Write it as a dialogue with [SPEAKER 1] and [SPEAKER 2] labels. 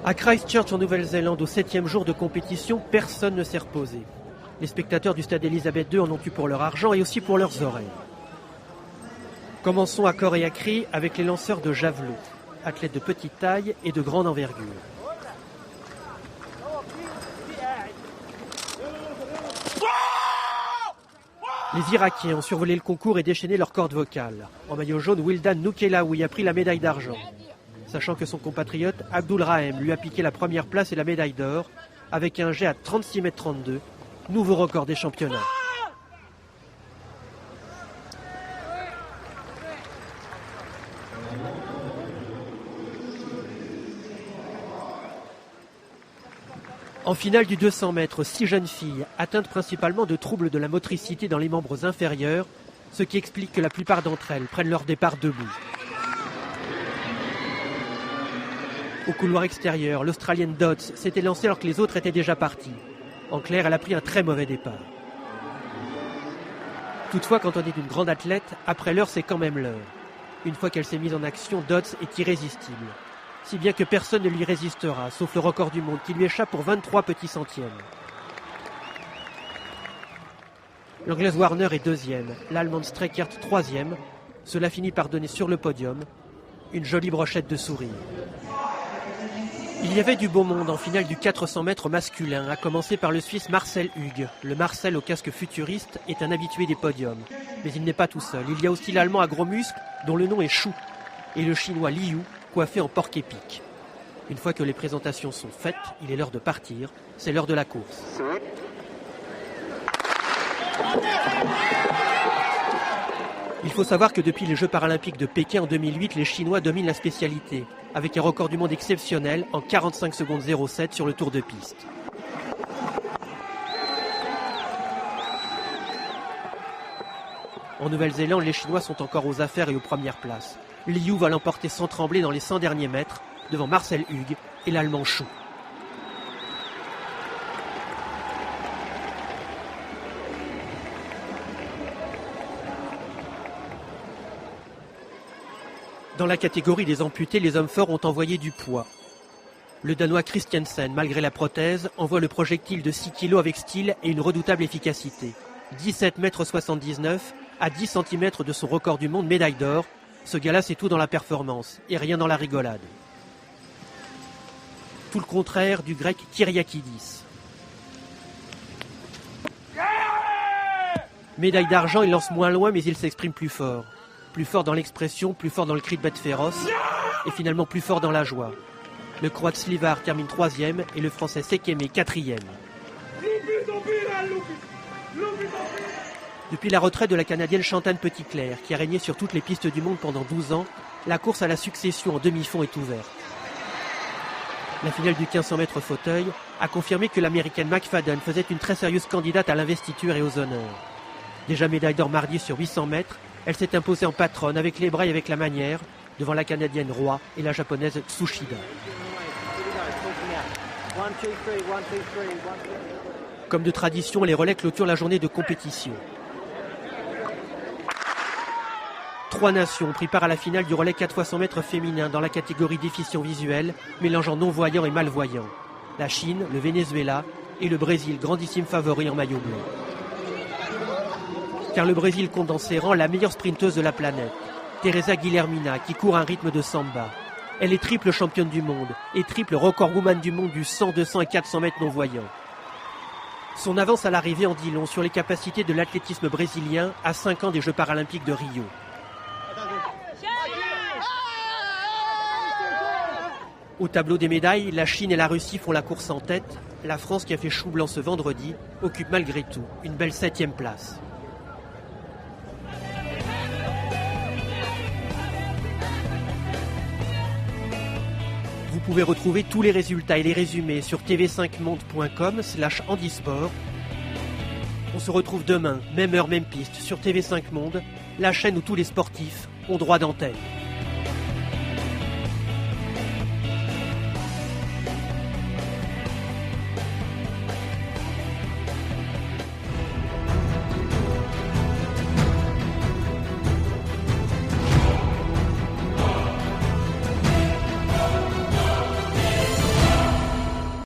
[SPEAKER 1] À Christchurch en Nouvelle-Zélande, au 7e jour de compétition, personne ne s'est reposé. Les spectateurs du stade Elisabeth II en ont eu pour leur argent et aussi pour leurs oreilles. Commençons à corps et à cri avec les lanceurs de javelot, athlètes de petite taille et de grande envergure. Les Irakiens ont survolé le concours et déchaîné leurs cordes vocales. En maillot jaune, Wildan Noukelaoui a pris la médaille d'argent. Sachant que son compatriote Abdul Rahem lui a piqué la première place et la médaille d'or avec un jet à 36,32 m, nouveau record des championnats. En finale du 200 mètres, 6 jeunes filles atteintes principalement de troubles de la motricité dans les membres inférieurs, ce qui explique que la plupart d'entre elles prennent leur départ debout. Au couloir extérieur, l'Australienne Dodds s'était lancée alors que les autres étaient déjà partis. En clair, elle a pris un très mauvais départ. Toutefois, quand on est une grande athlète, après l'heure, c'est quand même l'heure. Une fois qu'elle s'est mise en action, Dodds est irrésistible. Si bien que personne ne lui résistera, sauf le record du monde qui lui échappe pour 23 petits centièmes. L'Anglaise Warner est deuxième, l'Allemande Streckert troisième. Cela finit par donner sur le podium une jolie brochette de sourire. Il y avait du beau monde en finale du 400 mètres masculin, à commencer par le Suisse Marcel Hug. Le Marcel au casque futuriste est un habitué des podiums. Mais il n'est pas tout seul. Il y a aussi l'Allemand à gros muscles, dont le nom est Chou, et le Chinois Liu, coiffé en porc-épic. Une fois que les présentations sont faites, il est l'heure de partir. C'est l'heure de la course. Il faut savoir que depuis les Jeux paralympiques de Pékin en 2008, les Chinois dominent la spécialité, avec un record du monde exceptionnel en 45 secondes 07 sur le tour de piste. En Nouvelle-Zélande, les Chinois sont encore aux affaires et aux premières places. Liu va l'emporter sans trembler dans les 100 derniers mètres, devant Marcel Hug et l'Allemand Chou. Dans la catégorie des amputés, les hommes forts ont envoyé du poids. Le Danois Christiansen, malgré la prothèse, envoie le projectile de 6 kg avec style et une redoutable efficacité. 17,79 m à 10 cm de son record du monde, médaille d'or. Ce gars-là, c'est tout dans la performance et rien dans la rigolade. Tout le contraire du grec Kyriakidis. Médaille d'argent, il lance moins loin, mais il s'exprime plus fort. Plus fort dans l'expression, plus fort dans le cri de bête féroce, et finalement plus fort dans la joie. Le Croate Slivar termine 3e et le Français Sekeme 4e. Depuis la retraite de la Canadienne Chantal Petitclerc, qui a régné sur toutes les pistes du monde pendant 12 ans, la course à la succession en demi-fond est ouverte. La finale du 1500 mètres fauteuil a confirmé que l'Américaine McFadden faisait une très sérieuse candidate à l'investiture et aux honneurs. Déjà médaille d'or mardi sur 800 mètres, elle s'est imposée en patronne avec les bras et avec la manière, devant la Canadienne Roy et la Japonaise Tsushida. Comme de tradition, les relais clôturent la journée de compétition. 3 nations ont pris part à la finale du relais 4 x 100 mètres féminin dans la catégorie déficient visuel, mélangeant non-voyants et malvoyants. La Chine, le Venezuela et le Brésil, grandissime favori en maillot blanc. Car le Brésil compte dans ses rangs la meilleure sprinteuse de la planète, Teresa Guilhermina, qui court un rythme de samba. Elle est triple championne du monde et triple recordwoman du monde du 100, 200 et 400 mètres non-voyants. Son avance à l'arrivée en dit long sur les capacités de l'athlétisme brésilien à 5 ans des Jeux paralympiques de Rio. Au tableau des médailles, la Chine et la Russie font la course en tête. La France, qui a fait chou blanc ce vendredi, occupe malgré tout une belle 7e place. Vous pouvez retrouver tous les résultats et les résumés sur tv5monde.com/handisport. On se retrouve demain, même heure, même piste, sur TV5 Monde, la chaîne où tous les sportifs ont droit d'antenne.